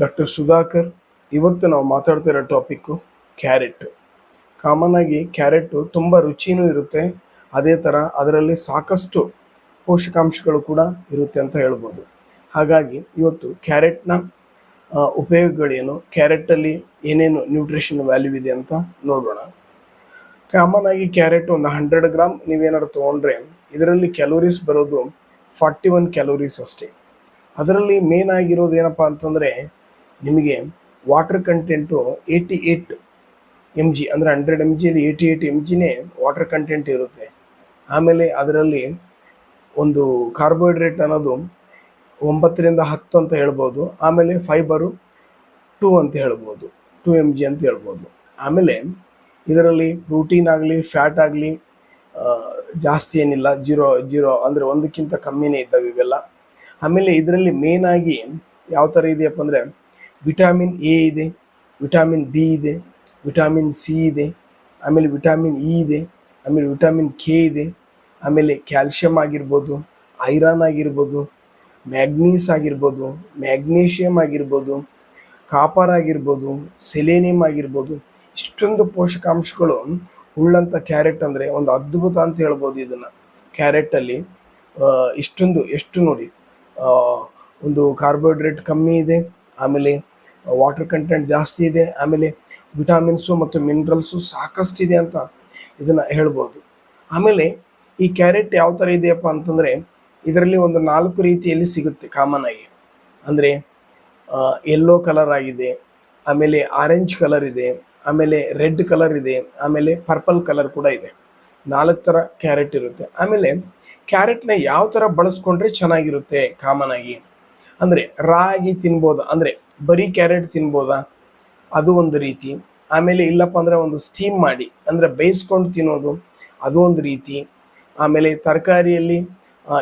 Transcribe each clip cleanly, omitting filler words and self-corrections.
Doctor Sudhakar. ಇವತ್ತು ನಾವು ಮಾತಾಡ್ತಿರೋ topic carrot. Common ಆಗಿ ಕ್ಯಾರೆಟು ತುಂಬ ರುಚಿನೂ ಇರುತ್ತೆ, ಅದೇ ಥರ ಅದರಲ್ಲಿ ಸಾಕಷ್ಟು ಪೋಷಕಾಂಶಗಳು ಕೂಡ ಇರುತ್ತೆ ಅಂತ ಹೇಳ್ಬೋದು. ಹಾಗಾಗಿ ಇವತ್ತು ಕ್ಯಾರೆಟ್ನ ಉಪಯೋಗಗಳೇನು, ಕ್ಯಾರೆಟಲ್ಲಿ ಏನೇನು ನ್ಯೂಟ್ರಿಷನ್ ವ್ಯಾಲ್ಯೂ ಇದೆ ಅಂತ ನೋಡೋಣ. ಕಾಮನ್ ಆಗಿ ಕ್ಯಾರೆಟ್ ಒಂದು 100 ಗ್ರಾಮ್ ನೀವೇನಾದ್ರು ತೊಗೊಂಡ್ರೆ ಇದರಲ್ಲಿ ಕ್ಯಾಲೋರೀಸ್ ಬರೋದು 41 ಕ್ಯಾಲೋರೀಸ್ ಅಷ್ಟೇ. ಅದರಲ್ಲಿ ಮೇನ್ ಆಗಿರೋದು ಏನಪ್ಪ ಅಂತಂದರೆ ನಿಮಗೆ ವಾಟರ್ ಕಂಟೆಂಟು 88 mg, ಅಂದರೆ 100 mg 88 mg ವಾಟರ್ ಕಂಟೆಂಟ್ ಇರುತ್ತೆ. ಆಮೇಲೆ ಅದರಲ್ಲಿ ಒಂದು ಕಾರ್ಬೋಹೈಡ್ರೇಟ್ ಅನ್ನೋದು 9 ರಿಂದ 10 ಅಂತ ಹೇಳ್ಬೋದು. ಆಮೇಲೆ ಫೈಬರು 2 ಅಂತ ಹೇಳ್ಬೋದು, 2 mg ಅಂತ ಹೇಳ್ಬೋದು. ಆಮೇಲೆ ಇದರಲ್ಲಿ ಪ್ರೋಟೀನ್ ಆಗಲಿ ಫ್ಯಾಟ್ ಆಗಲಿ ಜಾಸ್ತಿ ಏನಿಲ್ಲ, ಜೀರೋ ಅಂದರೆ ಒಂದಕ್ಕಿಂತ ಕಮ್ಮಿನೇ ಇದ್ದಾವೆ ಇವೆಲ್ಲ. ಆಮೇಲೆ ಇದರಲ್ಲಿ ಮೇನ್ ಆಗಿ ಯಾವ ಥರ ಇದೆಯಪ್ಪ ಅಂದರೆ ವಿಟಾಮಿನ್ ಎ ಇದೆ, ವಿಟಾಮಿನ್ ಬಿ ಇದೆ, ವಿಟಾಮಿನ್ ಸಿ ಇದೆ, ಆಮೇಲೆ ವಿಟಾಮಿನ್ ಇ ಇದೆ, ಆಮೇಲೆ ವಿಟಾಮಿನ್ ಕೆ ಇದೆ, ಆಮೇಲೆ ಕ್ಯಾಲ್ಶಿಯಮ್ ಆಗಿರ್ಬೋದು, ಐರನ್ ಆಗಿರ್ಬೋದು, ಮ್ಯಾಗ್ನೀಸ್ ಆಗಿರ್ಬೋದು, ಮ್ಯಾಗ್ನೀಷಿಯಮ್ ಆಗಿರ್ಬೋದು, ಕಾಪರ್ ಆಗಿರ್ಬೋದು, ಸೆಲೇನಿಯಮ್ ಆಗಿರ್ಬೋದು, ಇಷ್ಟೊಂದು ಪೋಷಕಾಂಶಗಳು ಉಳ್ಳಂಥ ಕ್ಯಾರೆಟ್ ಅಂದರೆ ಒಂದು ಅದ್ಭುತ ಅಂತ ಹೇಳ್ಬೋದು. ಇದನ್ನು ಕ್ಯಾರೆಟಲ್ಲಿ ಎಷ್ಟು ನೋಡಿ, ಒಂದು ಕಾರ್ಬೋಹೈಡ್ರೇಟ್ ಕಮ್ಮಿ ಇದೆ, ಆಮೇಲೆ ವಾಟರ್ ಕಂಟೆಂಟ್ ಜಾಸ್ತಿ ಇದೆ, ಆಮೇಲೆ ವಿಟಾಮಿನ್ಸು ಮತ್ತು ಮಿನರಲ್ಸು ಸಾಕಷ್ಟಿದೆ ಅಂತ ಇದನ್ನು ಹೇಳ್ಬೋದು. ಆಮೇಲೆ ಈ ಕ್ಯಾರೆಟ್ ಯಾವ ಥರ ಇದೆಯಪ್ಪ ಅಂತಂದರೆ ಇದರಲ್ಲಿ ಒಂದು 4 ರೀತಿಯಲ್ಲಿ ಸಿಗುತ್ತೆ ಕಾಮನ್ ಆಗಿ. ಅಂದರೆ ಯೆಲ್ಲೋ ಕಲರ್ ಆಗಿದೆ, ಆಮೇಲೆ ಆರೆಂಜ್ ಕಲರ್ ಇದೆ, ಆಮೇಲೆ ರೆಡ್ ಕಲರ್ ಇದೆ, ಆಮೇಲೆ ಪರ್ಪಲ್ ಕಲರ್ ಕೂಡ ಇದೆ. 4 ಥರ ಕ್ಯಾರೆಟ್ ಇರುತ್ತೆ. ಆಮೇಲೆ ಕ್ಯಾರೆಟ್ನ ಯಾವ ಥರ ಬಳಸ್ಕೊಂಡ್ರೆ ಚೆನ್ನಾಗಿರುತ್ತೆ ಕಾಮನ್ ಆಗಿ ಅಂದರೆ ರಾ ಆಗಿ ತಿನ್ಬೋದಾ, ಅಂದರೆ ಬರೀ ಕ್ಯಾರೆಟ್ ತಿನ್ಬೋದಾ, ಅದು ಒಂದು ರೀತಿ. ಆಮೇಲೆ ಇಲ್ಲಪ್ಪ ಅಂದರೆ ಒಂದು ಸ್ಟೀಮ್ ಮಾಡಿ ಅಂದರೆ ಬೇಯಿಸ್ಕೊಂಡು ತಿನ್ನೋದು, ಅದು ಒಂದು ರೀತಿ. ಆಮೇಲೆ ತರಕಾರಿಯಲ್ಲಿ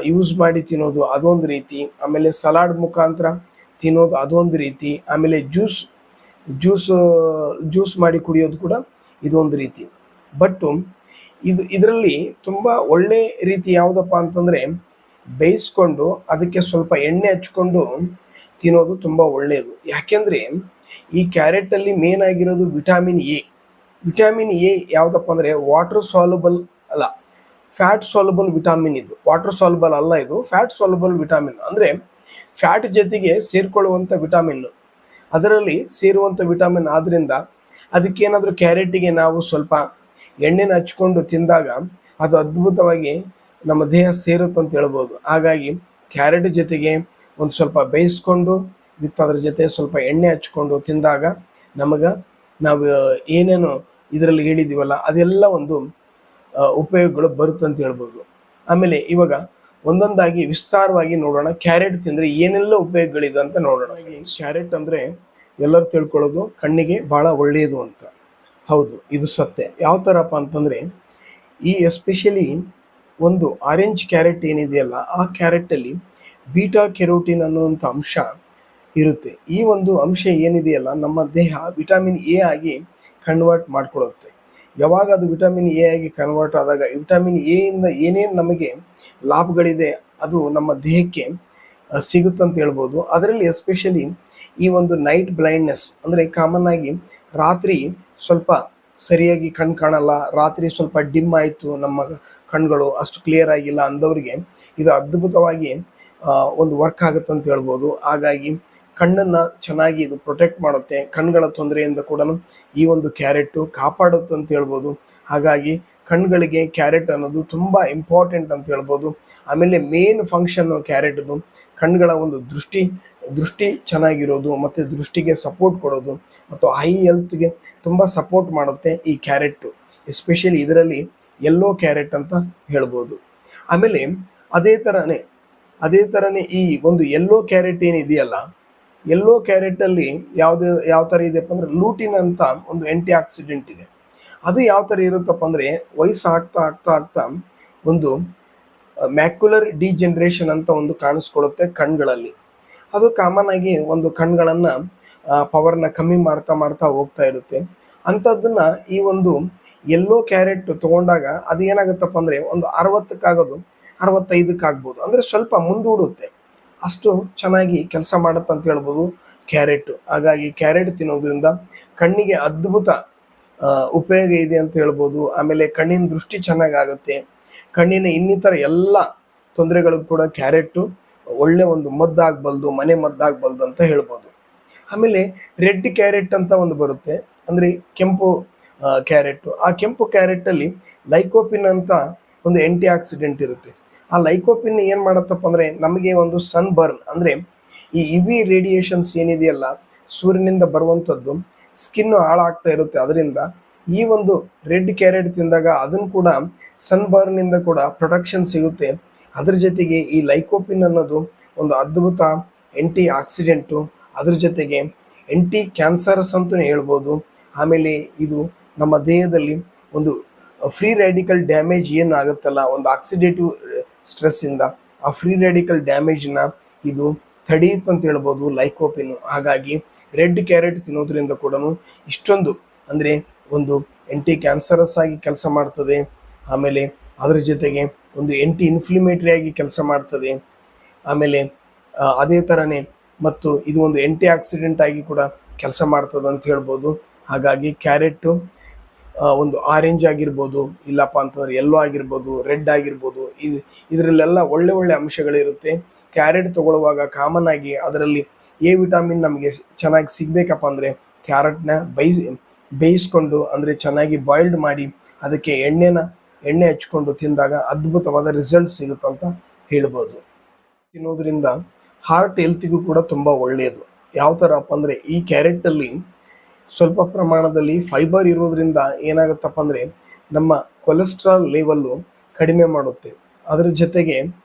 ಯೂಸ್ ಮಾಡಿ ತಿನ್ನೋದು, ಅದೊಂದು ರೀತಿ. ಆಮೇಲೆ ಸಲಾಡ್ ಮುಖಾಂತರ ತಿನ್ನೋದು, ಅದೊಂದು ರೀತಿ. ಆಮೇಲೆ ಜ್ಯೂಸ್ ಮಾಡಿ ಕುಡಿಯೋದು ಕೂಡ ಇದೊಂದು ರೀತಿ. ಬಟ್ಟು ಇದರಲ್ಲಿ ತುಂಬ ಒಳ್ಳೆ ರೀತಿ ಯಾವುದಪ್ಪ ಅಂತಂದರೆ ಬೇಯಿಸ್ಕೊಂಡು ಅದಕ್ಕೆ ಸ್ವಲ್ಪ ಎಣ್ಣೆ ಹಚ್ಕೊಂಡು ತಿನ್ನೋದು ತುಂಬ ಒಳ್ಳೆಯದು. ಯಾಕೆಂದರೆ ಈ ಕ್ಯಾರೆಟಲ್ಲಿ ಮೇನ್ ಆಗಿರೋದು ವಿಟಾಮಿನ್ ಎ. ವಿಟಾಮಿನ್ ಎ ಯಾವುದಪ್ಪ ಅಂದರೆ ವಾಟರ್ ಸಾಲ್ಯುಬಲ್ ಅಲ್ಲ, ಫ್ಯಾಟ್ ಸಾಲ್ಯುಬಲ್ ವಿಟಾಮಿನ್. ಇದು ವಾಟರ್ ಸಾಲ್ಯುಬಲ್ ಅಲ್ಲ, ಇದು ಫ್ಯಾಟ್ ಸಾಲ್ಯುಬಲ್ ವಿಟಾಮಿನ್. ಅಂದರೆ ಫ್ಯಾಟ್ ಜೊತೆಗೆ ಸೇರಿಕೊಳ್ಳುವಂಥ ವಿಟಾಮಿನ್ನು, ಅದರಲ್ಲಿ ಸೇರುವಂಥ ವಿಟಾಮಿನ್. ಆದ್ದರಿಂದ ಅದಕ್ಕೇನಾದರೂ ಕ್ಯಾರೆಟಿಗೆ ನಾವು ಸ್ವಲ್ಪ ಎಣ್ಣೆನ ಹಚ್ಕೊಂಡು ತಿಂದಾಗ ಅದು ಅದ್ಭುತವಾಗಿ ನಮ್ಮ ದೇಹ ಸೇರುತ್ತೆ ಅಂತ ಹೇಳ್ಬೋದು. ಹಾಗಾಗಿ ಕ್ಯಾರೆಟ್ ಜೊತೆಗೆ ಒಂದು ಸ್ವಲ್ಪ ಬೇಯಿಸ್ಕೊಂಡು ವಿತ್ ಅದ್ರ ಜೊತೆ ಸ್ವಲ್ಪ ಎಣ್ಣೆ ಹಚ್ಕೊಂಡು ತಿಂದಾಗ ನಾವು ಏನೇನು ಇದರಲ್ಲಿ ಹೇಳಿದ್ದೀವಲ್ಲ ಅದೆಲ್ಲ ಒಂದು ಉಪಯೋಗಗಳು ಬರುತ್ತೆ ಅಂತ ಹೇಳ್ಬೋದು. ಆಮೇಲೆ ಇವಾಗ ಒಂದೊಂದಾಗಿ ವಿಸ್ತಾರವಾಗಿ ನೋಡೋಣ. ಕ್ಯಾರೆಟ್ ತಿಂದರೆ ಏನೆಲ್ಲ ಉಪಯೋಗಗಳಿದೆ ಅಂತ ನೋಡೋಣ. ಕ್ಯಾರೆಟ್ ಅಂದರೆ ಎಲ್ಲರೂ ತಿಳ್ಕೊಳ್ಳೋದು ಕಣ್ಣಿಗೆ ಭಾಳ ಒಳ್ಳೆಯದು ಅಂತ. ಹೌದು, ಇದು ಸತ್ಯ. ಯಾವ ಥರಪ್ಪ ಅಂತಂದರೆ ಈ ಎಸ್ಪೆಷಲಿ ಒಂದು ಆರೆಂಜ್ ಕ್ಯಾರೆಟ್ ಏನಿದೆಯಲ್ಲ ಆ ಕ್ಯಾರೆಟಲ್ಲಿ ಬೀಟಾ ಕೆರೋಟಿನ್ ಅನ್ನುವಂಥ ಅಂಶ ಇರುತ್ತೆ. ಈ ಒಂದು ಅಂಶ ಏನಿದೆಯಲ್ಲ ನಮ್ಮ ದೇಹ ವಿಟಾಮಿನ್ ಎ ಆಗಿ ಕನ್ವರ್ಟ್ ಮಾಡ್ಕೊಳ್ಳುತ್ತೆ. ಯಾವಾಗ ಅದು ವಿಟಾಮಿನ್ ಎ ಆಗಿ ಕನ್ವರ್ಟ್ ಆದಾಗ ವಿಟಾಮಿನ್ ಎ ಇಂದ ಏನೇನು ನಮಗೆ ಲಾಭಗಳಿದೆ ಅದು ನಮ್ಮ ದೇಹಕ್ಕೆ ಸಿಗುತ್ತಂತ ಹೇಳ್ಬೋದು. ಅದರಲ್ಲಿ ಎಸ್ಪೆಷಲಿ ಈ ಒಂದು ನೈಟ್ ಬ್ಲೈಂಡ್ನೆಸ್ ಅಂದರೆ ಕಾಮನ್ ಆಗಿ ರಾತ್ರಿ ಸ್ವಲ್ಪ ಸರಿಯಾಗಿ ಕಣ್ಣು ಕಾಣಲ್ಲ, ರಾತ್ರಿ ಸ್ವಲ್ಪ ಡಿಮ್ ಆಯಿತು, ನಮ್ಮ ಕಣ್ಗಳು ಅಷ್ಟು ಕ್ಲಿಯರ್ ಆಗಿಲ್ಲ ಅಂದವರಿಗೆ ಇದು ಅದ್ಭುತವಾಗಿ ಒಂದು ವರ್ಕ್ ಆಗುತ್ತೆ ಅಂತ ಹೇಳ್ಬೋದು. ಹಾಗಾಗಿ ಕಣ್ಣನ್ನು ಚೆನ್ನಾಗಿ ಇದು ಪ್ರೊಟೆಕ್ಟ್ ಮಾಡುತ್ತೆ, ಕಣ್ಗಳ ತೊಂದರೆಯಿಂದ ಕೂಡ ಈ ಒಂದು ಕ್ಯಾರೆಟು ಕಾಪಾಡುತ್ತೆ ಅಂತ ಹೇಳ್ಬೋದು. ಹಾಗಾಗಿ ಕಣ್ಗಳಿಗೆ ಕ್ಯಾರೆಟ್ ಅನ್ನೋದು ತುಂಬ ಇಂಪಾರ್ಟೆಂಟ್ ಅಂತ ಹೇಳ್ಬೋದು. ಆಮೇಲೆ ಮೇನ್ ಫಂಕ್ಷನ್ನು ಕ್ಯಾರೆಟ್ದು ಕಣ್ಗಳ ಒಂದು ದೃಷ್ಟಿ ಚೆನ್ನಾಗಿರೋದು ಮತ್ತು ದೃಷ್ಟಿಗೆ ಸಪೋರ್ಟ್ ಕೊಡೋದು ಮತ್ತು ಐ ಹೆಲ್ತ್ಗೆ ತುಂಬ ಸಪೋರ್ಟ್ ಮಾಡುತ್ತೆ ಈ ಕ್ಯಾರೆಟು. ಎಸ್ಪೆಷಲಿ ಇದರಲ್ಲಿ ಯೆಲ್ಲೋ ಕ್ಯಾರೆಟ್ ಅಂತ ಹೇಳ್ಬೋದು. ಆಮೇಲೆ ಅದೇ ಥರನೇ ಈ ಒಂದು ಯೆಲ್ಲೋ ಕ್ಯಾರೆಟ್ ಏನಿದೆಯಲ್ಲ, ಯೆಲ್ಲೋ ಕ್ಯಾರೆಟಲ್ಲಿ ಯಾವ ಥರ ಇದೆಯಪ್ಪ ಅಂದರೆ ಲೂಟಿನ್ ಅಂತ ಒಂದು ಆ್ಯಂಟಿ ಆಕ್ಸಿಡೆಂಟ್ ಇದೆ. ಅದು ಯಾವ ಥರ ಇರುತ್ತಪ್ಪ ಅಂದರೆ ವಯಸ್ಸು ಆಗ್ತಾ ಒಂದು ಮ್ಯಾಕ್ಯುಲರ್ ಡಿಜೆನ್ರೇಷನ್ ಅಂತ ಒಂದು ಕಾಣಿಸ್ಕೊಳ್ಳುತ್ತೆ ಕಣ್ಗಳಲ್ಲಿ. ಅದು ಕಾಮನ್ ಆಗಿ ಒಂದು ಕಣ್ಗಳನ್ನು ಪವರ್ನ ಕಮ್ಮಿ ಮಾಡ್ತಾ ಹೋಗ್ತಾ ಇರುತ್ತೆ. ಅಂಥದ್ದನ್ನು ಈ ಒಂದು ಯೆಲ್ಲೋ ಕ್ಯಾರೆಟ್ ತೊಗೊಂಡಾಗ ಅದು ಏನಾಗುತ್ತಪ್ಪ ಅಂದರೆ ಒಂದು 60ಕ್ಕಾಗೋದು 65 ಅಂದರೆ ಸ್ವಲ್ಪ ಮುಂದೂಡುತ್ತೆ. ಅಷ್ಟು ಚೆನ್ನಾಗಿ ಕೆಲಸ ಮಾಡುತ್ತೆ ಅಂತ ಹೇಳ್ಬೋದು. ಕ್ಯಾರೆಟ್. ಹಾಗಾಗಿ ಕ್ಯಾರೆಟ್ ತಿನ್ನೋದ್ರಿಂದ ಕಣ್ಣಿಗೆ ಅದ್ಭುತ ಉಪಯೋಗ ಇದೆ ಅಂತ ಹೇಳ್ಬೋದು. ಆಮೇಲೆ ಕಣ್ಣಿನ ದೃಷ್ಟಿ ಚೆನ್ನಾಗಾಗುತ್ತೆ. ಕಣ್ಣಿನ ಇನ್ನಿತರ ಎಲ್ಲ ತೊಂದರೆಗಳಿಗೂ ಕೂಡ ಕ್ಯಾರೆಟ್ ಒಳ್ಳೆ ಒಂದು ಮದ್ದಾಗಬಲ್ದು, ಮನೆ ಮದ್ದಾಗಬಲ್ದು ಅಂತ ಹೇಳ್ಬೋದು. ಆಮೇಲೆ ರೆಡ್ ಕ್ಯಾರೆಟ್ ಅಂತ ಒಂದು ಬರುತ್ತೆ, ಅಂದರೆ ಕೆಂಪು ಕ್ಯಾರೆಟ್. ಆ ಕೆಂಪು ಕ್ಯಾರೆಟಲ್ಲಿ ಲೈಕೋಪಿನ್ ಅಂತ ಒಂದು ಆಂಟಿ ಆಕ್ಸಿಡೆಂಟ್ ಇರುತ್ತೆ. ಆ ಲೈಕೋಪಿನ್ ಏನು ಮಾಡುತ್ತಪ್ಪ ಅಂದರೆ ನಮಗೆ ಒಂದು ಸನ್ ಬರ್ನ್, ಅಂದರೆ ಈ ವಿ ರೇಡಿಯೇಷನ್ಸ್ ಏನಿದೆಯಲ್ಲ ಸೂರ್ಯನಿಂದ ಬರುವಂಥದ್ದು ಸ್ಕಿನ್ ಹಾಳಾಗ್ತಾ ಇರುತ್ತೆ. ಅದರಿಂದ ಈ ಒಂದು ರೆಡ್ ಕ್ಯಾರೆಟ್ ತಿಂದಾಗ ಅದನ್ನು ಕೂಡ ಸನ್ ಬರ್ನಿಂದ ಕೂಡ ಪ್ರೊಟೆಕ್ಷನ್ ಸಿಗುತ್ತೆ. ಅದ್ರ ಜೊತೆಗೆ ಈ ಲೈಕೋಪಿನ್ ಅನ್ನೋದು ಒಂದು ಅದ್ಭುತ ಆಂಟಿ ಆಕ್ಸಿಡೆಂಟು, ಅದ್ರ ಜೊತೆಗೆ ಆಂಟಿ ಕ್ಯಾನ್ಸರಸ್ ಅಂತಲೇ ಹೇಳ್ಬೋದು. ಆಮೇಲೆ ಇದು ನಮ್ಮ ದೇಹದಲ್ಲಿ ಒಂದು ಫ್ರೀ ರ್ಯಾಡಿಕಲ್ ಡ್ಯಾಮೇಜ್ ಏನು ಆಗುತ್ತಲ್ಲ ಒಂದು ಆಕ್ಸಿಡೇಟಿವ್ ಸ್ಟ್ರೆಸ್ಸಿಂದ, ಆ ಫ್ರೀ ರ್ಯಾಡಿಕಲ್ ಡ್ಯಾಮೇಜ್ನ ಇದು ತಡೆಯುತ್ತಂತ ಹೇಳ್ಬೋದು ಲೈಕೋಪಿನ್. ಹಾಗಾಗಿ ರೆಡ್ ಕ್ಯಾರೆಟ್ ತಿನ್ನೋದ್ರಿಂದ ಕೂಡ ಇಷ್ಟೊಂದು ಅಂದರೆ ಒಂದು ಆಂಟಿ ಕ್ಯಾನ್ಸರಸ್ ಆಗಿ ಕೆಲಸ ಮಾಡ್ತದೆ. ಆಮೇಲೆ ಅದರ ಜೊತೆಗೆ ಒಂದು ಆಂಟಿ ಇನ್ಫ್ಲಿಮೇಟರಿ ಆಗಿ ಕೆಲಸ ಮಾಡ್ತದೆ. ಆಮೇಲೆ ಅದೇ ಥರನೇ ಮತ್ತು ಇದು ಒಂದು ಆಂಟಿ ಆಕ್ಸಿಡೆಂಟ್ ಆಗಿ ಕೂಡ ಕೆಲಸ ಮಾಡ್ತದೆ ಅಂತ ಹೇಳ್ಬೋದು. ಹಾಗಾಗಿ ಕ್ಯಾರೆಟು ಒಂದು ಆರೆಂಜ್ ಆಗಿರ್ಬೋದು, ಇಲ್ಲಪ್ಪ ಅಂತಂದರೆ ಯೆಲ್ಲೋ ಆಗಿರ್ಬೋದು, ರೆಡ್ ಆಗಿರ್ಬೋದು, ಇದರಲ್ಲೆಲ್ಲ ಒಳ್ಳೆ ಒಳ್ಳೆ ಅಂಶಗಳಿರುತ್ತೆ. ಕ್ಯಾರೆಟ್ ತೊಗೊಳ್ಳುವಾಗ ಕಾಮನ್ ಆಗಿ ಅದರಲ್ಲಿ ಎ ವಿಟಮಿನ್ ನಮಗೆ ಚೆನ್ನಾಗಿ ಸಿಗಬೇಕಪ್ಪ ಅಂದರೆ ಕ್ಯಾರೆಟ್ನ ಬೇಯಿಸ್ಕೊಂಡು ಅಂದರೆ ಚೆನ್ನಾಗಿ ಬಾಯ್ಲ್ಡ್ ಮಾಡಿ ಅದಕ್ಕೆ ಎಣ್ಣೆ ಹಚ್ಕೊಂಡು ತಿಂದಾಗ ಅದ್ಭುತವಾದ ರಿಸಲ್ಟ್ ಸಿಗುತ್ತಂತ ಹೇಳ್ಬೋದು. ತಿನ್ನೋದ್ರಿಂದ ಹಾರ್ಟ್ ಹೆಲ್ತಿಗೂ ಕೂಡ ತುಂಬ ಒಳ್ಳೆಯದು. ಯಾವ ಥರಪ್ಪ ಅಂದರೆ ಈ ಕ್ಯಾರೆಟಲ್ಲಿ ಸ್ವಲ್ಪ ಪ್ರಮಾಣದಲ್ಲಿ ಫೈಬರ್ ಇರೋದ್ರಿಂದ ಏನಾಗುತ್ತಪ್ಪ ಅಂದರೆ ನಮ್ಮ ಕೊಲೆಸ್ಟ್ರಾಲ್ ಲೆವೆಲ್ಲು ಕಡಿಮೆ ಮಾಡುತ್ತೆ. ಅದರ ಜೊತೆಗೆ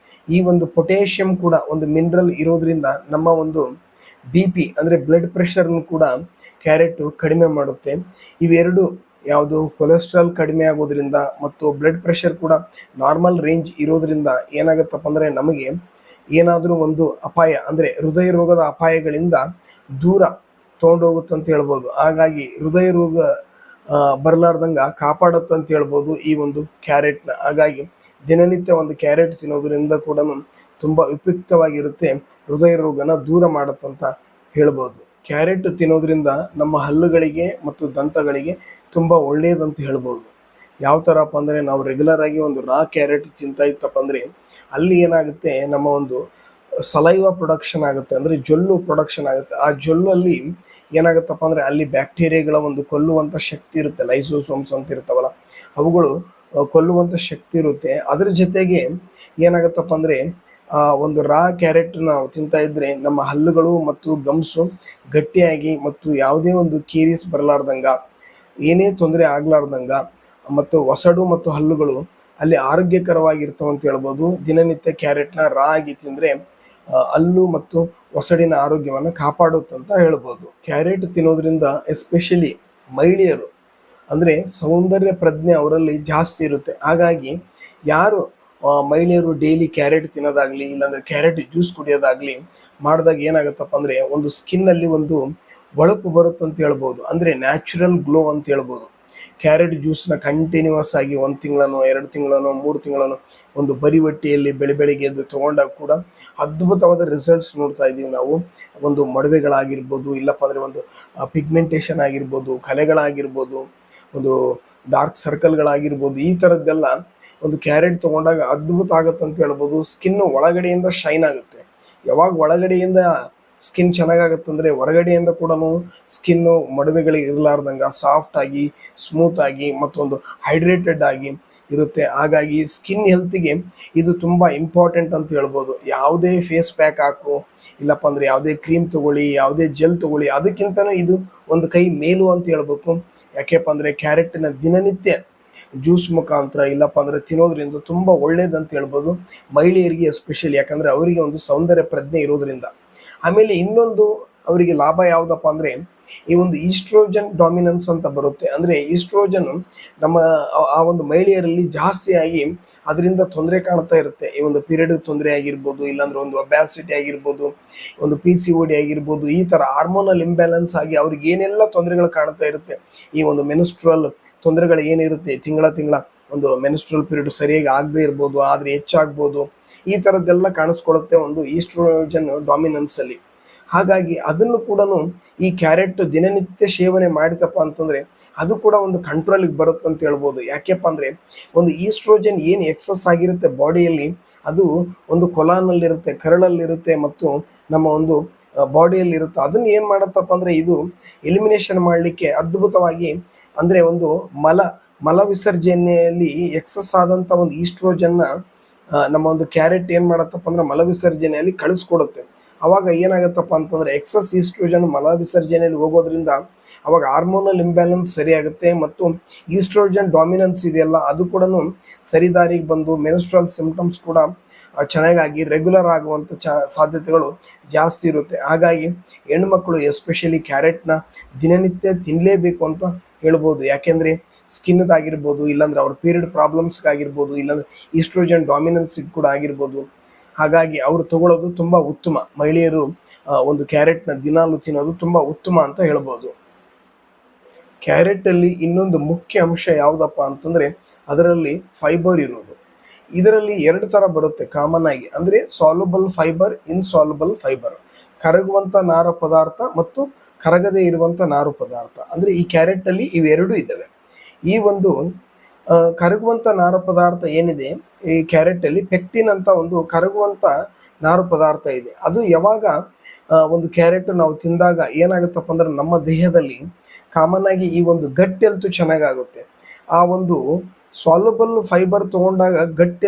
ಈ ಒಂದು ಪೊಟ್ಯಾಷಿಯಂ ಕೂಡ ಒಂದು ಮಿನರಲ್ ಇರೋದ್ರಿಂದ ನಮ್ಮ ಒಂದು BP ಅಂದರೆ ಬ್ಲಡ್ ಪ್ರೆಷರ್ನು ಕೂಡ ಕ್ಯಾರೆಟು ಕಡಿಮೆ ಮಾಡುತ್ತೆ. ಇವೆರಡು ಯಾವುದು ಕೊಲೆಸ್ಟ್ರಾಲ್ ಕಡಿಮೆ ಆಗೋದ್ರಿಂದ ಮತ್ತು ಬ್ಲಡ್ ಪ್ರೆಷರ್ ಕೂಡ ನಾರ್ಮಲ್ ರೇಂಜ್ ಇರೋದ್ರಿಂದ ಏನಾಗುತ್ತಪ್ಪ ಅಂದರೆ ನಮಗೆ ಏನಾದರೂ ಒಂದು ಅಪಾಯ ಅಂದರೆ ಹೃದಯ ರೋಗದ ಅಪಾಯಗಳಿಂದ ದೂರ ತೊಗೊಂಡೋಗುತ್ತಂತ ಹೇಳ್ಬೋದು. ಹಾಗಾಗಿ ಹೃದಯ ರೋಗ ಬರಲಾರ್ದಂಗೆ ಕಾಪಾಡುತ್ತಂತ ಹೇಳ್ಬೋದು ಈ ಒಂದು ಕ್ಯಾರೆಟ್ನ. ಹಾಗಾಗಿ ದಿನನಿತ್ಯ ಒಂದು ಕ್ಯಾರೆಟ್ ತಿನ್ನೋದ್ರಿಂದ ಕೂಡ ತುಂಬ ಉಪಯುಕ್ತವಾಗಿರುತ್ತೆ, ಹೃದಯ ರೋಗನ ದೂರ ಮಾಡುತ್ತಂತ ಹೇಳ್ಬೋದು. ಕ್ಯಾರೆಟ್ ತಿನ್ನೋದ್ರಿಂದ ನಮ್ಮ ಹಲ್ಲುಗಳಿಗೆ ಮತ್ತು ದಂತಗಳಿಗೆ ತುಂಬ ಒಳ್ಳೆಯದಂತ ಹೇಳ್ಬೋದು. ಯಾವ ಥರಪ್ಪ ಅಂದರೆ ನಾವು ರೆಗ್ಯುಲರ್ ಆಗಿ ಒಂದು ರಾ ಕ್ಯಾರೆಟ್ ತಿಂತಾ ಇತ್ತಪ್ಪ ಅಂದರೆ ಅಲ್ಲಿ ಏನಾಗುತ್ತೆ ನಮ್ಮ ಒಂದು ಸಲೈವ ಪ್ರೊಡಕ್ಷನ್ ಆಗುತ್ತೆ, ಅಂದರೆ ಜೊಲ್ಲು ಪ್ರೊಡಕ್ಷನ್ ಆಗುತ್ತೆ. ಆ ಜೊಲ್ಲಲ್ಲಿ ಏನಾಗುತ್ತಪ್ಪ ಅಂದರೆ ಅಲ್ಲಿ ಬ್ಯಾಕ್ಟೀರಿಯಾಗಳ ಒಂದು ಕೊಲ್ಲುವಂಥ ಶಕ್ತಿ ಇರುತ್ತೆ, ಲೈಸೋಸೋಮ್ಸ್ ಅಂತ ಇರ್ತಾವಲ್ಲ ಅವುಗಳು ಕೊಲ್ಲುವಂಥ ಶಕ್ತಿ ಇರುತ್ತೆ. ಅದ್ರ ಜೊತೆಗೆ ಏನಾಗುತ್ತಪ್ಪ ಅಂದರೆ ಒಂದು ರಾ ಕ್ಯಾರೆಟ್ ನಾವು ತಿಂತಾ ಇದ್ದರೆ ನಮ್ಮ ಹಲ್ಲುಗಳು ಮತ್ತು ಗಮ್ಸು ಗಟ್ಟಿಯಾಗಿ ಮತ್ತು ಯಾವುದೇ ಒಂದು ಕೀರಿಸ್ ಬರಲಾರ್ದಂಗೆ, ಏನೇ ತೊಂದರೆ ಆಗಲಾರ್ದಂಗೆ ಮತ್ತು ಒಸಡು ಮತ್ತು ಹಲ್ಲುಗಳು ಅಲ್ಲಿ ಆರೋಗ್ಯಕರವಾಗಿರ್ತಾವೆ ಅಂತ ಹೇಳ್ಬೋದು. ದಿನನಿತ್ಯ ಕ್ಯಾರೆಟ್ನ ರಾ ಆಗಿ ತಿಂದರೆ ಹಲ್ಲು ಮತ್ತು ಒಸಡಿನ ಆರೋಗ್ಯವನ್ನು ಕಾಪಾಡುತ್ತಂತ ಹೇಳ್ಬೋದು. ಕ್ಯಾರೆಟ್ ತಿನ್ನೋದ್ರಿಂದ ಎಸ್ಪೆಷಲಿ ಮಹಿಳೆಯರು ಅಂದರೆ ಸೌಂದರ್ಯ ಪ್ರಜ್ಞೆ ಅವರಲ್ಲಿ ಜಾಸ್ತಿ ಇರುತ್ತೆ. ಹಾಗಾಗಿ ಯಾರು ಮಹಿಳೆಯರು ಡೈಲಿ ಕ್ಯಾರೆಟ್ ತಿನ್ನೋದಾಗಲಿ ಇಲ್ಲಾಂದರೆ ಕ್ಯಾರೆಟ್ ಜ್ಯೂಸ್ ಕುಡಿಯೋದಾಗಲಿ ಮಾಡಿದಾಗ ಏನಾಗುತ್ತಪ್ಪ ಅಂದರೆ ಒಂದು ಸ್ಕಿನ್ನಲ್ಲಿ ಒಂದು ಹೊಳಪು ಬರುತ್ತಂತ ಹೇಳ್ಬೋದು, ಅಂದರೆ ನ್ಯಾಚುರಲ್ ಗ್ಲೋ ಅಂತ ಹೇಳ್ಬೋದು. ಕ್ಯಾರೆಟ್ ಜ್ಯೂಸ್ನ ಕಂಟಿನ್ಯೂಸ್ ಆಗಿ 1 ತಿಂಗಳನೋ 2 ತಿಂಗಳನೋ 3 ತಿಂಗಳನೋ ಒಂದು ಬರಿ ಹೊಟ್ಟೆಯಲ್ಲಿ ಬೆಳಿಗ್ಗೆ ಎದ್ದು ತೊಗೊಂಡಾಗ ಕೂಡ ಅದ್ಭುತವಾದ ರಿಸಲ್ಟ್ಸ್ ನೋಡ್ತಾ ಇದ್ದೀವಿ ನಾವು. ಒಂದು ಮೊಡವೆಗಳಾಗಿರ್ಬೋದು, ಇಲ್ಲಪ್ಪ ಅಂದರೆ ಒಂದು ಪಿಗ್ಮೆಂಟೇಷನ್ ಆಗಿರ್ಬೋದು, ಕಲೆಗಳಾಗಿರ್ಬೋದು, ಒಂದು ಡಾರ್ಕ್ ಸರ್ಕಲ್ಗಳಾಗಿರ್ಬೋದು, ಈ ಥರದ್ದೆಲ್ಲ ಒಂದು ಕ್ಯಾರೆಟ್ ತೊಗೊಂಡಾಗ ಅದ್ಭುತ ಆಗುತ್ತೆ ಅಂತ ಹೇಳ್ಬೋದು. ಸ್ಕಿನ್ನು ಒಳಗಡೆಯಿಂದ ಶೈನ್ ಆಗುತ್ತೆ. ಯಾವಾಗ ಒಳಗಡೆಯಿಂದ ಸ್ಕಿನ್ ಚೆನ್ನಾಗಾಗುತ್ತಂದರೆ ಹೊರಗಡೆಯಿಂದ ಕೂಡ ಸ್ಕಿನ್ನು ಮೊಡವೆಗಳಿಗೆ ಇರಲಾರ್ದಂಗೆ ಸಾಫ್ಟಾಗಿ ಸ್ಮೂತಾಗಿ ಮತ್ತೊಂದು ಹೈಡ್ರೇಟೆಡ್ ಆಗಿ ಇರುತ್ತೆ. ಹಾಗಾಗಿ ಸ್ಕಿನ್ ಹೆಲ್ತಿಗೆ ಇದು ತುಂಬ ಇಂಪಾರ್ಟೆಂಟ್ ಅಂತ ಹೇಳ್ಬೋದು. ಯಾವುದೇ ಫೇಸ್ ಪ್ಯಾಕ್ ಹಾಕು ಇಲ್ಲಪ್ಪ ಅಂದರೆ ಯಾವುದೇ ಕ್ರೀಮ್ ತೊಗೊಳ್ಳಿ, ಯಾವುದೇ ಜೆಲ್ ತೊಗೊಳ್ಳಿ, ಅದಕ್ಕಿಂತಲೂ ಇದು ಒಂದು ಕೈ ಮೇಲು ಅಂತ ಹೇಳ್ಬೇಕು. ಯಾಕೆಪ್ಪ ಅಂದರೆ ಕ್ಯಾರೆಟಿನ ದಿನನಿತ್ಯ ಜ್ಯೂಸ್ ಮುಖಾಂತರ ಇಲ್ಲಪ್ಪ ಅಂದರೆ ತಿನ್ನೋದ್ರಿಂದ ತುಂಬ ಒಳ್ಳೇದಂತ ಹೇಳ್ಬೋದು ಮಹಿಳೆಯರಿಗೆ ಎಸ್ಪೆಷಲಿ, ಯಾಕಂದರೆ ಅವರಿಗೆ ಒಂದು ಸೌಂದರ್ಯ ಪ್ರಜ್ಞೆ ಇರೋದ್ರಿಂದ. ಆಮೇಲೆ ಇನ್ನೊಂದು ಅವರಿಗೆ ಲಾಭ ಯಾವುದಪ್ಪ ಅಂದರೆ ಈ ಒಂದು ಈಸ್ಟ್ರೋಜನ್ ಡಾಮಿನೆನ್ಸ್ ಅಂತ ಬರುತ್ತೆ. ಅಂದರೆ ಈಸ್ಟ್ರೋಜನ್ ನಮ್ಮ ಆ ಒಂದು ಮಹಿಳೆಯರಲ್ಲಿ ಜಾಸ್ತಿಯಾಗಿ ಅದರಿಂದ ತೊಂದರೆ ಕಾಣ್ತಾ ಇರುತ್ತೆ. ಈ ಒಂದು ಪೀರಿಯಡ್ ತೊಂದರೆ ಆಗಿರ್ಬೋದು, ಇಲ್ಲಾಂದ್ರೆ ಒಂದು ಒಬ್ಯಾಸಿಟಿ ಆಗಿರ್ಬೋದು, ಒಂದು PCOD ಆಗಿರ್ಬೋದು, ಈ ಥರ ಹಾರ್ಮೋನಲ್ ಇಂಬ್ಯಾಲೆನ್ಸ್ ಆಗಿ ಅವ್ರಿಗೆ ಏನೆಲ್ಲ ತೊಂದರೆಗಳು ಕಾಣ್ತಾ ಇರುತ್ತೆ. ಈ ಒಂದು ಮೆನ್ಸ್ಟ್ರಲ್ ತೊಂದರೆಗಳು ಏನಿರುತ್ತೆ, ತಿಂಗಳ ಒಂದು ಮೆನ್ಸ್ಟ್ರಲ್ ಪೀರಿಯಡ್ ಸರಿಯಾಗಿ ಆಗದೆ ಇರ್ಬೋದು, ಆದರೆ ಹೆಚ್ಚಾಗ್ಬೋದು, ಈ ಥರದ್ದೆಲ್ಲ ಕಾಣಿಸ್ಕೊಳ್ಳುತ್ತೆ ಒಂದು ಈಸ್ಟ್ರೋಜನ್ ಡಾಮಿನೆನ್ಸಲ್ಲಿ. ಹಾಗಾಗಿ ಅದನ್ನು ಕೂಡ ಈ ಕ್ಯಾರೆಟ್ ದಿನನಿತ್ಯ ಸೇವನೆ ಮಾಡಿತಪ್ಪ ಅಂತಂದರೆ ಅದು ಕೂಡ ಒಂದು ಕಂಟ್ರೋಲಿಗೆ ಬರುತ್ತೆ ಅಂತ ಹೇಳ್ಬೋದು. ಯಾಕೆಪ್ಪ ಅಂದರೆ ಒಂದು ಈಸ್ಟ್ರೋಜನ್ ಏನು ಎಕ್ಸಸ್ ಆಗಿರುತ್ತೆ ಬಾಡಿಯಲ್ಲಿ, ಅದು ಒಂದು ಕೊಲಾನಲ್ಲಿರುತ್ತೆ, ಕರಳಲ್ಲಿರುತ್ತೆ ಮತ್ತು ನಮ್ಮ ಒಂದು ಬಾಡಿಯಲ್ಲಿರುತ್ತೆ. ಅದನ್ನು ಏನು ಮಾಡುತ್ತಪ್ಪ ಅಂದರೆ ಇದು ಎಲಿಮಿನೇಷನ್ ಮಾಡಲಿಕ್ಕೆ ಅದ್ಭುತವಾಗಿ, ಅಂದರೆ ಒಂದು ಮಲ ವಿಸರ್ಜನೆಯಲ್ಲಿ ಎಕ್ಸಸ್ ಆದಂಥ ಒಂದು ಈಸ್ಟ್ರೋಜನ್ನ ನಮ್ಮ ಒಂದು ಕ್ಯಾರೆಟ್ ಏನು ಮಾಡತ್ತಪ್ಪ ಅಂದ್ರೆ ಮಲ ವಿಸರ್ಜನೆಯಲ್ಲಿ ಕಳಿಸ್ಕೊಡುತ್ತೆ. ಅವಾಗ ಏನಾಗುತ್ತಪ್ಪ ಅಂತಂದರೆ ಎಕ್ಸಸ್ ಈಸ್ಟ್ರೋಜನ್ ಮಲ ವಿಸರ್ಜನೆಯಲ್ಲಿ ಹೋಗೋದ್ರಿಂದ ಅವಾಗ ಹಾರ್ಮೋನಲ್ ಇಂಬ್ಯಾಲೆನ್ಸ್ ಸರಿಯಾಗುತ್ತೆ ಮತ್ತು ಈಸ್ಟ್ರೋಜನ್ ಡಾಮಿನೆನ್ಸ್ ಇದೆಯಲ್ಲ ಅದು ಕೂಡ ಸರಿದಾರಿಗೆ ಬಂದು ಮೆನ್ಸ್ಟ್ರಲ್ ಸಿಂಪ್ಟಮ್ಸ್ ಕೂಡ ಚೆನ್ನಾಗಿ ರೆಗ್ಯುಲರ್ ಆಗುವಂಥ ಸಾಧ್ಯತೆಗಳು ಜಾಸ್ತಿ ಇರುತ್ತೆ. ಹಾಗಾಗಿ ಹೆಣ್ಮಕ್ಳು ಎಸ್ಪೆಷಲಿ ಕ್ಯಾರೆಟ್ನ ದಿನನಿತ್ಯ ತಿನ್ನಲೇಬೇಕು ಅಂತ ಹೇಳ್ಬೋದು. ಯಾಕೆಂದರೆ ಸ್ಕಿನ್ದಾಗಿರ್ಬೋದು, ಇಲ್ಲಾಂದ್ರೆ ಅವ್ರ ಪೀರಿಯಡ್ ಪ್ರಾಬ್ಲಮ್ಸ್ಗಾಗಿರ್ಬೋದು, ಇಲ್ಲಾಂದ್ರೆ ಈಸ್ಟ್ರೋಜನ್ ಡಾಮಿನೆನ್ಸಿಗೆ ಕೂಡ ಆಗಿರ್ಬೋದು. ಹಾಗಾಗಿ ಅವರು ತಗೊಳ್ಳೋದು ತುಂಬ ಉತ್ತಮ. ಮಹಿಳೆಯರು ಒಂದು ಕ್ಯಾರೆಟ್ನ ದಿನಾಲು ತಿನ್ನೋದು ತುಂಬ ಉತ್ತಮ ಅಂತ ಹೇಳ್ಬೋದು. ಕ್ಯಾರೆಟಲ್ಲಿ ಇನ್ನೊಂದು ಮುಖ್ಯ ಅಂಶ ಯಾವುದಪ್ಪ ಅಂತಂದರೆ ಅದರಲ್ಲಿ ಫೈಬರ್ ಇರೋದು. ಇದರಲ್ಲಿ 2 ಥರ ಬರುತ್ತೆ ಕಾಮನ್ ಆಗಿ, ಅಂದರೆ ಸಾಲ್ಯುಬಲ್ ಫೈಬರ್, ಇನ್ಸಾಲ್ಯುಬಲ್ ಫೈಬರ್. ಕರಗುವಂಥ ನಾರು ಪದಾರ್ಥ ಮತ್ತು ಕರಗದೇ ಇರುವಂಥ ನಾರು ಪದಾರ್ಥ, ಅಂದರೆ ಈ ಕ್ಯಾರೆಟಲ್ಲಿ ಇವೆರಡೂ ಇದ್ದಾವೆ. ಈ ಒಂದು ಕರಗುವಂಥ ನಾರು ಪದಾರ್ಥ ಏನಿದೆ ಈ ಕ್ಯಾರೆಟಲ್ಲಿ, ಪೆಕ್ಟಿನ್ ಅಂತ ಒಂದು ಕರಗುವಂಥ ನಾರು ಪದಾರ್ಥ ಇದೆ. ಅದು ಯಾವಾಗ ಒಂದು ಕ್ಯಾರೆಟ್ ನಾವು ತಿಂದಾಗ ಏನಾಗುತ್ತಪ್ಪ ಅಂದ್ರೆ ನಮ್ಮ ದೇಹದಲ್ಲಿ ಕಾಮನ್ ಆಗಿ ಈ ಒಂದು ಗಟ್ ಹೆಲ್ತ್ ಚೆನ್ನಾಗಾಗುತ್ತೆ. ಆ ಒಂದು ಸಾಲ್ಯುಬಲ್ ಫೈಬರ್ ತೊಗೊಂಡಾಗ ಗಟ್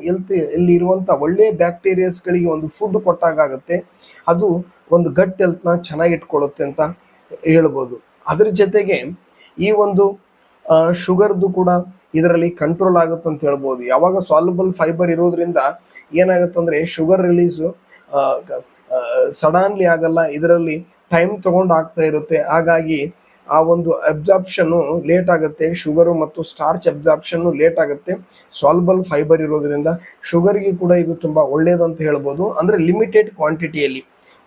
ಹೆಲ್ತ್ ಇಲ್ಲಿ ಇರುವಂಥ ಒಳ್ಳೆಯ ಬ್ಯಾಕ್ಟೀರಿಯಾಸ್ಗಳಿಗೆ ಒಂದು ಫುಡ್ ಕೊಟ್ಟಾಗುತ್ತೆ. ಅದು ಒಂದು ಗಟ್ ಹೆಲ್ತ್ನ ಚೆನ್ನಾಗಿಟ್ಕೊಳ್ಳುತ್ತೆ ಅಂತ ಹೇಳ್ಬೋದು. ಅದ್ರ ಜೊತೆಗೆ ಈ ಒಂದು ಶುಗರ್ದು ಕೂಡ ಇದರಲ್ಲಿ ಕಂಟ್ರೋಲ್ ಆಗುತ್ತೆ ಅಂತ ಹೇಳ್ಬೋದು. ಯಾವಾಗ ಸಾಲ್ಯುಬಲ್ ಫೈಬರ್ ಇರೋದ್ರಿಂದ ಏನಾಗುತ್ತಂದರೆ ಶುಗರ್ ರಿಲೀಸು ಸಡನ್ಲಿ ಆಗಲ್ಲ, ಇದರಲ್ಲಿ ಟೈಮ್ ತೊಗೊಂಡು ಆಗ್ತಾ ಇರುತ್ತೆ. ಹಾಗಾಗಿ ಆ ಒಂದು ಅಬ್ಸಾರ್ಪ್ಷನ್ನು ಲೇಟ್ ಆಗುತ್ತೆ, ಶುಗರು ಮತ್ತು ಸ್ಟಾರ್ಚ್ ಅಬ್ಸಾರ್ಪ್ಷನ್ನು ಲೇಟ್ ಆಗುತ್ತೆ ಸಾಲ್ಯುಬಲ್ ಫೈಬರ್ ಇರೋದ್ರಿಂದ. ಶುಗರ್ಗೆ ಕೂಡ ಇದು ತುಂಬ ಒಳ್ಳೆಯದು ಅಂತ ಹೇಳ್ಬೋದು. ಅಂದರೆ ಲಿಮಿಟೆಡ್ ಕ್ವಾಂಟಿಟಿಯಲ್ಲಿ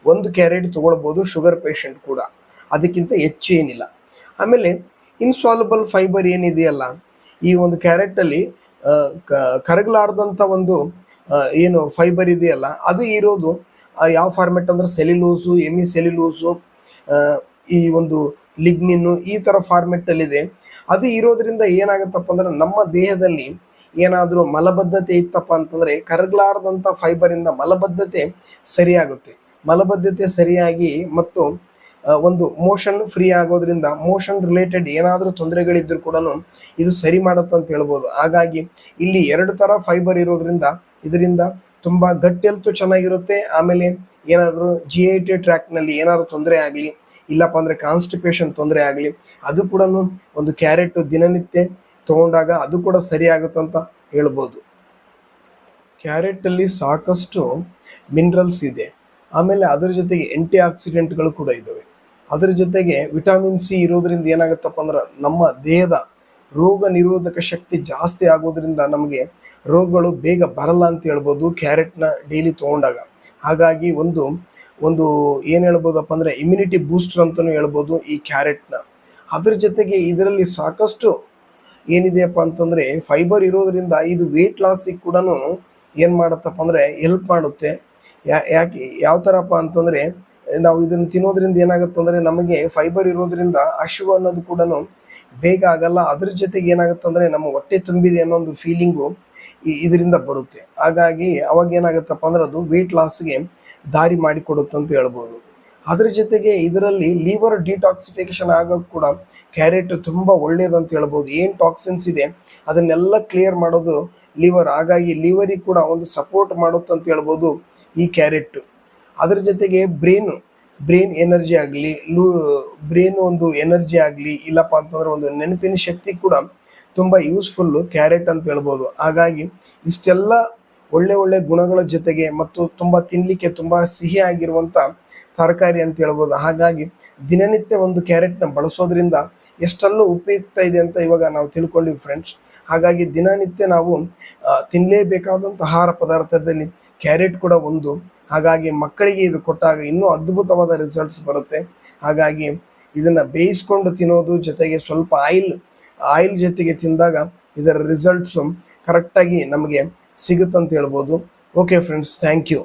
ಒಂದು ಕ್ಯಾರೆಟ್ ತೊಗೊಳ್ಬೋದು ಶುಗರ್ ಪೇಷಂಟ್ ಕೂಡ, ಅದಕ್ಕಿಂತ ಹೆಚ್ಚು ಏನಿಲ್ಲ. ಆಮೇಲೆ ಇನ್ಸಾಲ್ಯುಬಲ್ ಫೈಬರ್ ಏನಿದೆಯಲ್ಲ ಈ ಒಂದು ಕ್ಯಾರೆಟಲ್ಲಿ ಕರಗಲಾರ್ದಂಥ ಒಂದು ಏನು ಫೈಬರ್ ಇದೆಯಲ್ಲ ಅದು ಇರೋದು ಯಾವ ಫಾರ್ಮೆಟ್ ಅಂದರೆ ಸೆಲ್ಯುಲೋಸು, ಸೆಲ್ಯುಲೋಸು, ಈ ಒಂದು ಲಿಗ್ನಿನ್ನು, ಈ ಥರ ಫಾರ್ಮೆಟ್ಟಲ್ಲಿದೆ. ಅದು ಇರೋದ್ರಿಂದ ಏನಾಗುತ್ತಪ್ಪ ಅಂದ್ರೆ ನಮ್ಮ ದೇಹದಲ್ಲಿ ಏನಾದರೂ ಮಲಬದ್ಧತೆ ಇತ್ತಪ್ಪ ಅಂತಂದರೆ ಕರಗಲಾರ್ದಂಥ ಫೈಬರಿಂದ ಮಲಬದ್ಧತೆ ಸರಿಯಾಗುತ್ತೆ. ಮಲಬದ್ಧತೆ ಸರಿಯಾಗಿ ಮತ್ತು ಒಂದು ಮೋಷನ್ ಫ್ರೀ ಆಗೋದ್ರಿಂದ ಮೋಷನ್ ರಿಲೇಟೆಡ್ ಏನಾದರೂ ತೊಂದರೆಗಳಿದ್ದರೂ ಕೂಡ ಇದು ಸರಿ ಮಾಡುತ್ತೆ ಅಂತ ಹೇಳ್ಬೋದು. ಹಾಗಾಗಿ ಇಲ್ಲಿ 2 ಥರ ಫೈಬರ್ ಇರೋದ್ರಿಂದ ಇದರಿಂದ ತುಂಬ ಗಟ್ ಹೆಲ್ತ್ ಚೆನ್ನಾಗಿರುತ್ತೆ. ಆಮೇಲೆ ಏನಾದರೂ GI ಟ್ರ್ಯಾಕ್ನಲ್ಲಿ ಏನಾದರೂ ತೊಂದರೆ ಆಗಲಿ, ಇಲ್ಲಪ್ಪ ಅಂದರೆ ಕಾನ್ಸ್ಟಿಪೇಷನ್ ತೊಂದರೆ ಆಗಲಿ, ಅದು ಕೂಡ ಒಂದು ಕ್ಯಾರೆಟ್ ದಿನನಿತ್ಯ ತೊಗೊಂಡಾಗ ಅದು ಕೂಡ ಸರಿಯಾಗುತ್ತೆ ಅಂತ ಹೇಳ್ಬೋದು. ಕ್ಯಾರೆಟಲ್ಲಿ ಸಾಕಷ್ಟು ಮಿನರಲ್ಸ್ ಇದೆ. ಆಮೇಲೆ ಅದರ ಜೊತೆಗೆ ಆ್ಯಂಟಿ ಆಕ್ಸಿಡೆಂಟ್ಗಳು ಕೂಡ ಇದ್ದಾವೆ. ಅದರ ಜೊತೆಗೆ ವಿಟಮಿನ್ ಸಿ ಇರೋದ್ರಿಂದ ಏನಾಗುತ್ತಪ್ಪ ಅಂದ್ರೆ ನಮ್ಮ ದೇಹದ ರೋಗ ನಿರೋಧಕ ಶಕ್ತಿ ಜಾಸ್ತಿ ಆಗೋದ್ರಿಂದ ನಮಗೆ ರೋಗಗಳು ಬೇಗ ಬರಲ್ಲ ಅಂತ ಹೇಳ್ಬೋದು ಕ್ಯಾರೆಟ್ನ ಡೈಲಿ ತೊಗೊಂಡಾಗ. ಹಾಗಾಗಿ ಒಂದು ಏನು ಹೇಳ್ಬೋದಪ್ಪ ಅಂದರೆ ಇಮ್ಯುನಿಟಿ ಬೂಸ್ಟರ್ ಅಂತಲೂ ಹೇಳ್ಬೋದು ಈ ಕ್ಯಾರೆಟ್ನ. ಅದ್ರ ಜೊತೆಗೆ ಇದರಲ್ಲಿ ಸಾಕಷ್ಟು ಏನಿದೆಯಪ್ಪ ಅಂತಂದರೆ ಫೈಬರ್ ಇರೋದ್ರಿಂದ ಇದು ವೆಯ್ಟ್ ಲಾಸಿಗೆ ಕೂಡ ಏನು ಮಾಡುತ್ತಪ್ಪ ಅಂದರೆ ಹೆಲ್ಪ್ ಮಾಡುತ್ತೆ. ಯಾಕೆ ಯಾವ ಥರಪ್ಪ ಅಂತಂದರೆ ನಾವು ಇದನ್ನು ತಿನ್ನೋದ್ರಿಂದ ಏನಾಗುತ್ತೆ ಅಂದರೆ ನಮಗೆ ಫೈಬರ್ ಇರೋದ್ರಿಂದ ಹಸಿವು ಅನ್ನೋದು ಕೂಡ ಬೇಗ ಆಗಲ್ಲ. ಅದ್ರ ಜೊತೆಗೆ ಏನಾಗುತ್ತೆ ಅಂದರೆ ನಮ್ಮ ಹೊಟ್ಟೆ ತುಂಬಿದೆ ಅನ್ನೋ ಒಂದು ಫೀಲಿಂಗು ಇದರಿಂದ ಬರುತ್ತೆ. ಹಾಗಾಗಿ ಅವಾಗ ಏನಾಗುತ್ತಪ್ಪ ಅಂದ್ರೆ ಅದು ವೆಯ್ಟ್ ಲಾಸ್ಗೆ ದಾರಿ ಮಾಡಿಕೊಡುತ್ತೆ ಅಂತ ಹೇಳ್ಬೋದು. ಅದ್ರ ಜೊತೆಗೆ ಇದರಲ್ಲಿ ಲಿವರ್ ಡಿಟಾಕ್ಸಿಫಿಕೇಶನ್ ಆಗೋಕ್ಕೆ ಕೂಡ ಕ್ಯಾರೆಟ್ ತುಂಬ ಒಳ್ಳೆಯದು ಅಂತ ಹೇಳ್ಬೋದು. ಏನು ಟಾಕ್ಸಿನ್ಸ್ ಇದೆ ಅದನ್ನೆಲ್ಲ ಕ್ಲಿಯರ್ ಮಾಡೋದು ಲಿವರ್. ಹಾಗಾಗಿ ಲಿವರಿಗೆ ಕೂಡ ಒಂದು ಸಪೋರ್ಟ್ ಮಾಡುತ್ತೆ ಅಂತ ಹೇಳ್ಬೋದು ಈ ಕ್ಯಾರೆಟ್. ಅದ್ರ ಜೊತೆಗೆ ಬ್ರೈನ್ ಎನರ್ಜಿ ಆಗಲಿ, ಬ್ರೈನ್ ಒಂದು ಎನರ್ಜಿ ಆಗಲಿ, ಇಲ್ಲಪ್ಪ ಅಂತಂದ್ರೆ ಒಂದು ನೆನಪಿನ ಶಕ್ತಿ ಕೂಡ ತುಂಬ ಯೂಸ್ಫುಲ್ಲು ಕ್ಯಾರೆಟ್ ಅಂತ ಹೇಳ್ಬೋದು. ಹಾಗಾಗಿ ಇಷ್ಟೆಲ್ಲ ಒಳ್ಳೆ ಗುಣಗಳ ಜೊತೆಗೆ ಮತ್ತು ತುಂಬ ತಿನ್ನಲಿಕ್ಕೆ ತುಂಬ ಸಿಹಿ ಆಗಿರುವಂಥ ತರಕಾರಿ ಅಂತ ಹೇಳ್ಬೋದು. ಹಾಗಾಗಿ ದಿನನಿತ್ಯ ಒಂದು ಕ್ಯಾರೆಟ್ನ ಬಳಸೋದ್ರಿಂದ ಎಷ್ಟೆಲ್ಲ ಉಪಯುಕ್ತ ಇದೆ ಅಂತ ಇವಾಗ ನಾವು ತಿಳ್ಕೊಂಡಿವಿ ಫ್ರೆಂಡ್ಸ್. ಹಾಗಾಗಿ ದಿನನಿತ್ಯ ನಾವು ತಿನ್ನಲೇಬೇಕಾದಂಥ ಆಹಾರ ಪದಾರ್ಥದಲ್ಲಿ ಕ್ಯಾರೆಟ್ ಕೂಡ ಒಂದು. ಹಾಗಾಗಿ ಮಕ್ಕಳಿಗೆ ಇದು ಕೊಟ್ಟಾಗ ಇನ್ನೂ ಅದ್ಭುತವಾದ ರಿಸಲ್ಟ್ಸ್ ಬರುತ್ತೆ. ಹಾಗಾಗಿ ಇದನ್ನು ಬೇಯಿಸ್ಕೊಂಡು ತಿನ್ನೋದು ಜೊತೆಗೆ ಸ್ವಲ್ಪ ಆಯಿಲ್ ಜೊತೆಗೆ ತಿಂದಾಗ ಇದರ ರಿಸಲ್ಟ್ಸು ಕರೆಕ್ಟಾಗಿ ನಮಗೆ ಸಿಗುತ್ತಂತ ಹೇಳ್ಬೋದು. Okay friends, thank you.